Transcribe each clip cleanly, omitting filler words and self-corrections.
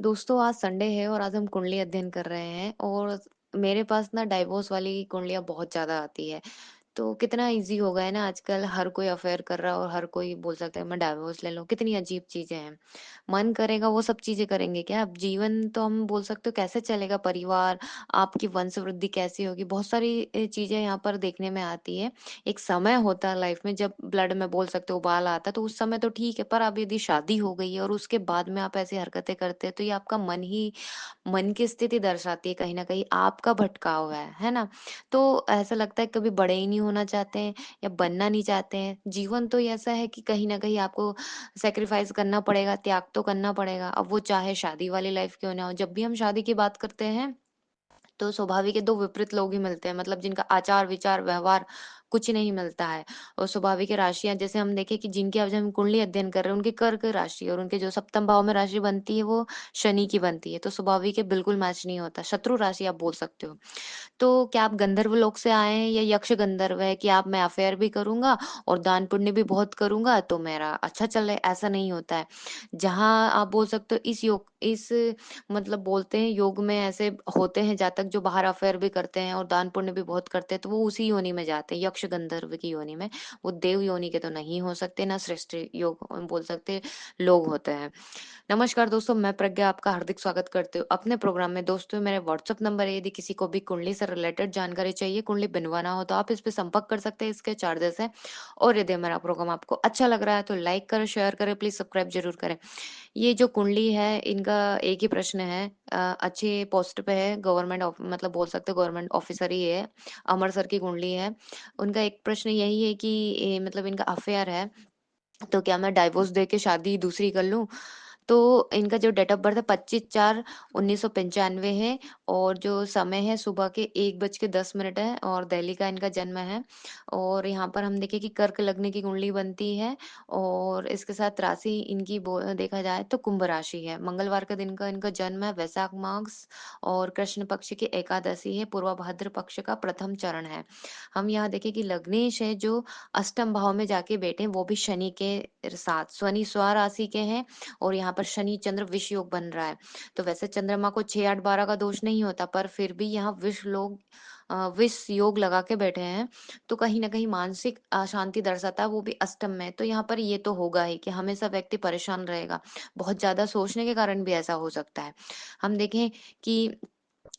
दोस्तों आज संडे है और आज हम कुंडली अध्ययन कर रहे हैं और मेरे पास ना डाइवोर्स वाली कुंडलियाँ बहुत ज़्यादा आती है। तो कितना इजी हो गया है ना आजकल हर कोई अफेयर कर रहा है और हर कोई बोल सकता है मैं डाइवोर्स ले लूं। कितनी अजीब चीजें हैं। मन करेगा वो सब चीजें करेंगे क्या? अब जीवन तो हम बोल सकते हो कैसे चलेगा परिवार, आपकी वंश वृद्धि कैसी होगी, बहुत सारी चीजें यहाँ पर देखने में आती है। एक समय होता है लाइफ में जब ब्लड में बोल सकते हो उबाल आता है तो उस समय तो ठीक है, पर अब यदि शादी हो गई है और उसके बाद में आप ऐसी हरकतें करते हैं तो ये आपका मन की स्थिति दर्शाती है, कहीं न कहीं आपका भटकाव है ना? तो ऐसा लगता है कभी बड़े ही नहीं होना चाहते हैं या बनना नहीं चाहते हैं। जीवन तो ऐसा है कि कहीं न कहीं आपको सैक्रिफाइस करना पड़ेगा, त्याग तो करना पड़ेगा। अब वो चाहे शादी वाली लाइफ क्यों ना हो। जब भी हम शादी की बात करते हैं तो स्वाभाविक है 2 विपरीत लोग ही मिलते हैं, मतलब जिनका आचार, विचार, व्यवहार कुछ नहीं मिलता है। और स्वाभाविक है राशियाँ जैसे हम देखें कि जिनकी आज हम कुंडली अध्ययन कर रहे हैं, उनकी कर्क राशि और उनके जो सप्तम भाव में राशि बनती है, वो शनि की बनती है। तो स्वाभाविक है बिल्कुल मैच नहीं होता। शत्रु राशि आप बोल सकते हो। तो क्या आप गंधर्व लोक से आए हैं या यक्ष गंधर्व है कि आप मैं अफेयर भी करूँगा और दान पुण्य भी बहुत करूँगा तो मेरा अच्छा चल रहा है, ऐसा नहीं होता है। जहाँ आप बोल सकते हो इस मतलब बोलते हैं योग में ऐसे होते हैं जातक जो बाहर अफेयर भी करते हैं और दान पुण्य भी बहुत करते हैं, तो वो उसी योनि में जाते हैं, यक्ष गंधर्व की योनि में। वो देव योनि के तो नहीं हो सकते, ना श्रेष्ठ योग बोल सकते लोग होते हैं। नमस्कार दोस्तों, मैं प्रज्ञा आपका हार्दिक स्वागत करती हूँ अपने प्रोग्राम में। दोस्तों मेरे व्हाट्सएप नंबर है, यदि किसी को भी कुंडली से रिलेटेड जानकारी चाहिए, कुंडली बनवाना हो तो आप इस पे संपर्क कर सकते हैं, इसके चार्जेस है। और यदि हमारा प्रोग्राम आपको अच्छा लग रहा है तो लाइक करें, शेयर करें, प्लीज सब्सक्राइब जरूर करें। ये जो कुंडली है इनका एक ही प्रश्न है, अच्छे पोस्ट पे है, गवर्नमेंट मतलब बोल सकते हो गवर्नमेंट ऑफिसर ही है, अमर सर की कुंडली है। उनका एक प्रश्न यही है कि मतलब इनका अफेयर है, तो क्या मैं डाइवोर्स दे के शादी दूसरी कर लूं? तो इनका जो डेट ऑफ बर्थ है 25/4/1995 है और जो समय है सुबह के 1:10 है और दिल्ली का इनका जन्म है। और यहाँ पर हम देखें कि कर्क लग्न की कुंडली बनती है और इसके साथ राशि इनकी देखा जाए तो कुंभ राशि है। मंगलवार का दिन का इनका जन्म है, वैशाख मास और कृष्ण पक्ष की एकादशी है, पूर्वा भाद्र पक्ष का प्रथम चरण है। हम यहाँ देखें कि लग्नेश है जो अष्टम भाव में जाके बैठे हैं, वो भी शनि के साथ, शनि स्वराशि के हैं और यहाँ पर शनि चंद्र विष योग बन रहा है। तो वैसे चंद्रमा को 6 8 12 का दोष नहीं होता, पर फिर भी यहाँ विष योग लगा के बैठे हैं। तो कहीं ना कहीं मानसिक अशांति दर्शाता है, वो भी अष्टम में। तो यहाँ पर ये तो होगा ही कि हमेशा व्यक्ति परेशान रहेगा, बहुत ज्यादा सोचने के कारण भी ऐसा हो सकता है। हम देखें कि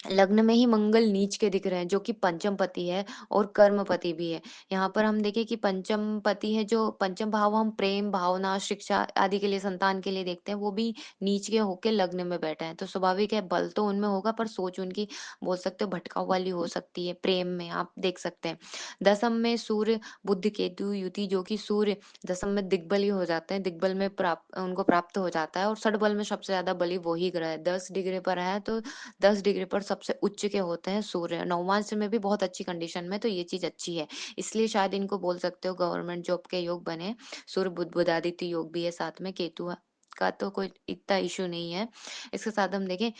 लग्न में ही मंगल नीच के दिख रहे हैं जो कि पंचम पति है और कर्म पति भी है। यहाँ पर हम देखें कि पंचम पति है, जो पंचम भाव हम प्रेम भावना शिक्षा आदि के लिए संतान के लिए देखते हैं, वो भी नीच के होके लग्न में बैठे हैं। तो स्वाभाविक है बल तो उनमें होगा पर सोच उनकी बोल सकते हो भटकाव वाली हो सकती है। प्रेम में आप देख सकते हैं दसम में सूर्य बुध केतु युति, जो कि सूर्य दसम में दिग्बली हो जाते हैं, दिग्बल में प्राप्त उनको प्राप्त हो जाता है और षडबल में सबसे ज्यादा बली वो ही ग्रह है। 10 डिग्री पर है तो 10 डिग्री पर सबसे उच्च के होते हैं सूर्य। नवमांश में भी बहुत अच्छी कंडीशन में, तो ये चीज अच्छी है। इसलिए शायद इनको बोल सकते हो गवर्नमेंट जॉब के योग बने। सूर्य बुध बुधादित्य योग भी है साथ में, केतु का तो कोई इतना इशू नहीं है। इसके साथ हम देखें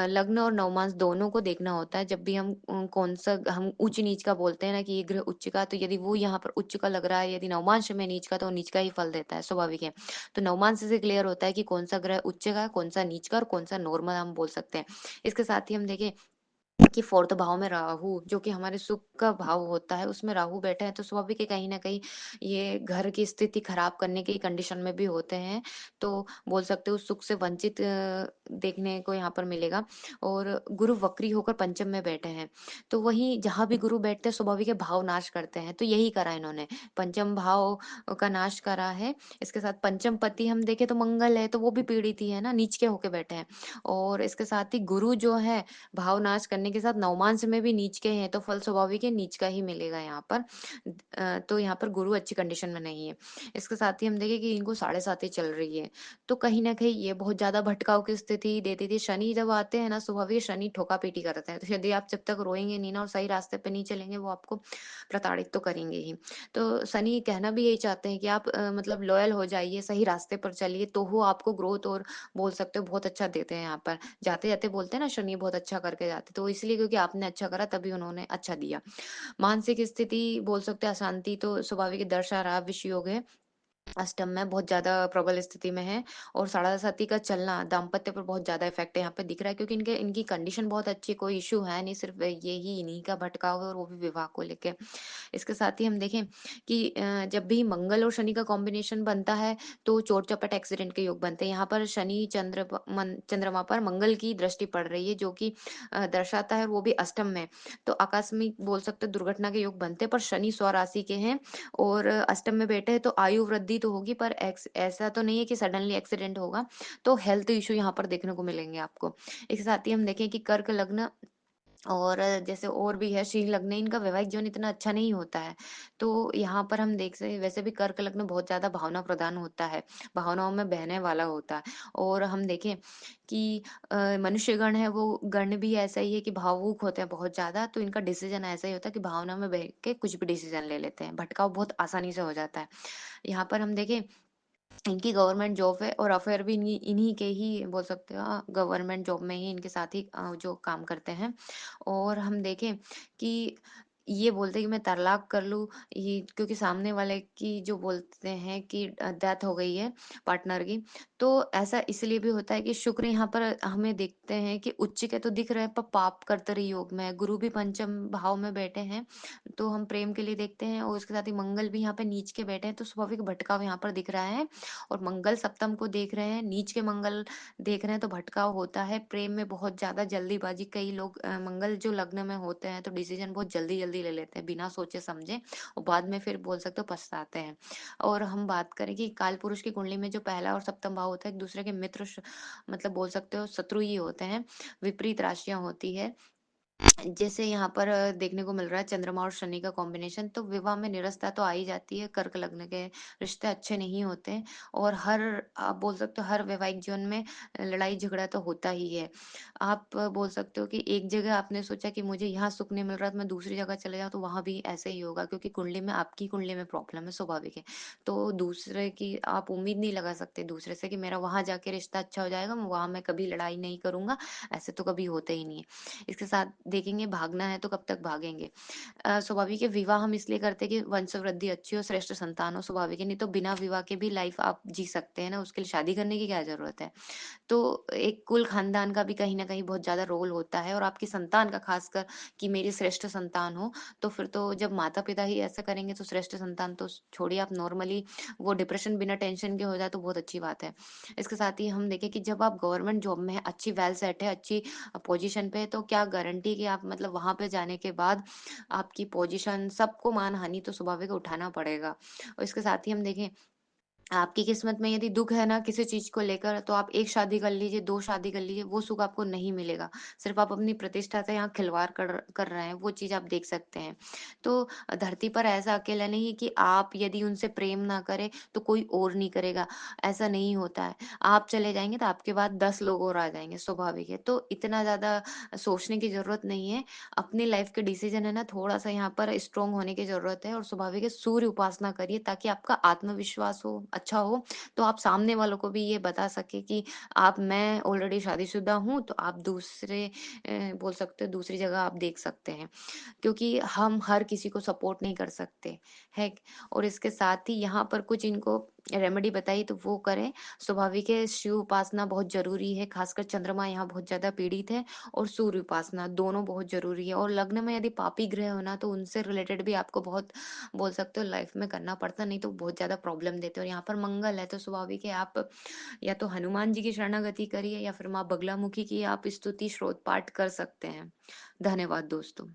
लग्न और नवमांश दोनों को देखना होता है जब भी हम कौन सा हम उच्च नीच का बोलते हैं ना कि ये ग्रह उच्च का, तो यदि वो यहाँ पर उच्च का लग रहा है, यदि नवमांश में नीच का, तो वो नीच का ही फल देता है, स्वाभाविक है। तो नवमांश से क्लियर होता है कि कौन सा ग्रह उच्च का, कौन सा नीच का और कौन सा नॉर्मल हम बोल सकते हैं। इसके साथ ही हम देखें कि फोर्थ भाव में राहु, जो कि हमारे सुख का भाव होता है, उसमें राहु बैठा है, तो स्वाभाविक है कहीं ना कहीं ये घर की स्थिति खराब करने की कंडीशन में भी होते हैं। तो बोल सकते हो सुख से वंचित देखने को यहाँ पर मिलेगा। और गुरु वक्री होकर पंचम में बैठे हैं, तो वहीं जहां भी गुरु बैठते हैं स्वाभाविक है भाव नाश करते हैं, तो यही करा इन्होंने, पंचम भाव का नाश करा है। इसके साथ पंचम पति हम देखें तो मंगल है, तो वो भी पीड़ित ही है ना, नीच के होके बैठे हैं। और इसके साथ ही गुरु जो है भाव नाश करने के साथ नवमांश में भी नीच के हैं, तो फल स्वाभाविक है नीच का ही मिलेगा यहाँ पर। तो यहाँ पर गुरु अच्छी कंडीशन में नहीं है। इसके साथ ही हम देखें कि इनको 7.5 चल रही है, तो कहीं ना कहीं ये बहुत ज्यादा भटकाव की स्थिति देती थी। शनि जब आते हैं ना, स्वाभाविक है शनि ठोका पीटी करते हैं, तो यदि आप जब तक रोएंगे नहीं ना और सही रास्ते पे नहीं चलेंगे, वो आपको प्रताड़ित तो करेंगे ही। तो शनि कहना भी यही चाहते हैं कि आप मतलब लॉयल हो जाइए, सही रास्ते पर चलिए, तो वो आपको ग्रोथ और बोल सकते हो बहुत अच्छा देते हैं यहाँ पर। जाते-जाते बोलते हैं ना शनि बहुत अच्छा करके जाते, तो इसलिए क्योंकि आपने अच्छा करा तभी उन्होंने अच्छा दिया। मानसिक स्थिति बोल सकते हैं अशांति तो स्वाभाविक दर्शा रहा विष योग है। अष्टम में बहुत ज़्यादा प्रबल स्थिति में है और साढ़ासाती का चलना दाम्पत्य पर बहुत ज़्यादा इफ़ेक्ट यहाँ पे दिख रहा है, क्योंकि इनके इनकी कंडीशन बहुत अच्छी है, कोई इश्यू है नहीं, सिर्फ़ यही इन्हीं का भटकाव है और वो भी विवाह को लेके। इसके साथ ही हम देखें कि जब भी मंगल और शनि का कॉम्बिनेशन बनता है, तो चोट-चपेट एक्सीडेंट के योग बनते हैं। यहाँ पर शनि चंद्रमा पर मंगल की दृष्टि पड़ रही है, जो कि दर्शाता है वो भी अष्टम में। तो आकस्मिक बोल सकते हैं दुर्घटना के योग बनते हैं, पर शनि स्वराशि के हैं और अष्टम में बैठे हैं, तो आयु वृद्धि तो होगी, पर ऐसा तो नहीं है कि सडनली एक्सीडेंट होगा। तो हेल्थ इश्यू यहाँ पर देखने को मिलेंगे आपको। इसके साथ ही हम देखें कि कर्क लग्न और जैसे और भी है शील लग्न, इनका वैवाहिक जीवन इतना अच्छा नहीं होता है। तो यहाँ पर हम देख से वैसे भी कर्क लग्न बहुत ज़्यादा भावना प्रधान होता है, भावनाओं में बहने वाला होता है। और हम देखें कि मनुष्यगण है वो गण भी ऐसा ही है कि भावुक होते हैं बहुत ज़्यादा, तो इनका डिसीज़न ऐसा ही होता है कि भावना में बह के कुछ भी डिसीज़न ले लेते हैं। भटकाव बहुत आसानी से हो जाता है। यहाँ पर हम देखें इनकी गवर्नमेंट जॉब है और अफेयर भी इन्हीं इन्हीं के ही बोल सकते हो, गवर्नमेंट जॉब में ही इनके साथ ही जो काम करते हैं। और हम देखें कि ये बोलते हैं कि मैं तलाक कर लूँ, ये क्योंकि सामने वाले की जो बोलते हैं कि डेथ हो गई है पार्टनर की, तो ऐसा इसलिए भी होता है कि शुक्र यहाँ पर हमें देखते हैं कि उच्च के तो दिख रहे हैं, पर पाप कर्तरी योग में है, गुरु भी पंचम भाव में बैठे हैं, तो हम प्रेम के लिए देखते हैं और उसके साथ ही मंगल भी यहाँ पे नीच के बैठे हैं, तो स्वाभाविक भटकाव यहाँ पर दिख रहा है। और मंगल सप्तम को देख रहे हैं, नीच के मंगल देख रहे हैं, तो भटकाव होता है। प्रेम में बहुत ज़्यादा जल्दीबाज़ी, कई लोग मंगल जो लग्न में होते हैं, तो डिसीज़न बहुत जल्दी-जल्दी ले लेते हैं, बिना सोचे-समझे, और बाद में फिर बोल सकते हो पछताते हैं। और हम बात करें कि कालपुरुष की कुंडली में जो पहला और सप्तम भाव होता है, एक-दूसरे के मित्र मतलब बोल सकते हो शत्रु ही होते हैं, विपरीत राशियाँ होती है। जैसे यहाँ पर देखने को मिल रहा है चंद्रमा और शनि का कॉम्बिनेशन, तो विवाह में निरस्ता तो आ ही जाती है, कर्क लग्न के रिश्ते अच्छे नहीं होते हैं और हर आप बोल सकते हो हर वैवाहिक जीवन में लड़ाई झगड़ा तो होता ही है। आप बोल सकते हो कि एक जगह आपने सोचा कि मुझे यहाँ सुख नहीं मिल रहा, तो मैं दूसरी जगह चले जाऊँ, तो वहाँ भी ऐसे ही होगा, क्योंकि कुंडली में आपकी कुंडली में प्रॉब्लम है, स्वाभाविक है। तो दूसरे की आप उम्मीद नहीं लगा सकते दूसरे से कि मेरा वहाँ जाके रिश्ता अच्छा हो जाएगा, वहाँ मैं कभी लड़ाई नहीं करूँगा, ऐसे तो कभी होता ही नहीं है। इसके साथ देखेंगे भागना है तो कब तक भागेंगे। स्वाभाविक है विवाह हम इसलिए करते हैं कि वंश वृद्धि अच्छी हो, श्रेष्ठ संतान हो, स्वाभाविक है, नहीं तो बिना विवाह के भी लाइफ आप जी सकते हैं ना, उसके लिए शादी करने की क्या ज़रूरत है। तो एक कुल खानदान का भी कहीं न कहीं बहुत ज़्यादा रोल होता है और आपकी संतान का खासकर कि मेरी श्रेष्ठ संतान हो, तो फिर तो जब माता-पिता ही ऐसा करेंगे तो श्रेष्ठ संतान तो छोड़िए, आप नॉर्मली वो डिप्रेशन बिना टेंशन के हो जाए तो बहुत अच्छी बात है। इसके साथ ही हम देखें कि जब आप गवर्नमेंट जॉब में हैं, अच्छी वेल सेट है, अच्छी पोज़ीशन पे है, तो क्या गारंटी कि आप मतलब वहाँ पे जाने के बाद आपकी पोज़ीशन सबको मान-हानि तो स्वाभाविक है उठाना पड़ेगा। और इसके साथ ही हम देखें आपकी किस्मत में यदि दुःख है ना किसी चीज़ को लेकर, तो आप 1 शादी कर लीजिए, 2 शादी कर लीजिए, वो सुख आपको नहीं मिलेगा। सिर्फ़ आप अपनी प्रतिष्ठा से यहाँ खिलवाड़ कर रहे हैं, वो चीज़ आप देख सकते हैं। तो धरती पर ऐसा अकेला नहीं है कि आप यदि उनसे प्रेम ना करें, तो कोई और नहीं करेगा, ऐसा नहीं होता है। आप चले जाएँगे तो आपके बाद 10 लोग और आ जाएँगे, स्वाभाविक है। तो इतना ज़्यादा सोचने की ज़रूरत नहीं है। अपनी लाइफ़ के डिसीज़न है ना, थोड़ा-सा यहाँ पर स्ट्रॉन्ग होने की ज़रूरत है और स्वाभाविक है सूर्य उपासना करिए ताकि आपका आत्मविश्वास हो, अच्छा हो, तो आप सामने वालों को भी ये बता सकें कि आप मैं ऑलरेडी शादीशुदा हूँ, तो आप दूसरे बोल सकते हो दूसरी जगह आप देख सकते हैं। क्योंकि हम हर किसी को सपोर्ट नहीं कर सकते, है? और इसके साथ ही यहाँ पर कुछ इनको रेमेडी बताई तो वो करें। स्वाभाविक है शिव उपासना बहुत ज़रूरी है, खासकर चंद्रमा यहाँ बहुत ज़्यादा पीड़ित है और सूर्य उपासना दोनों बहुत ज़रूरी है और लग्न में यदि पापी ग्रह हो ना तो उनसे रिलेटेड भी आपको बहुत बोल सकते हो लाइफ में करना पड़ता है, नहीं तो बहुत ज़्यादा प्रॉब्लम देते हैं और यहाँ पर मंगल है तो स्वाभाविक है आप या तो हनुमान जी की शरणागति करिए या फिर माँ बगलामुखी की आप स्तुति, श्रोत पाठ कर सकते हैं। धन्यवाद दोस्तों।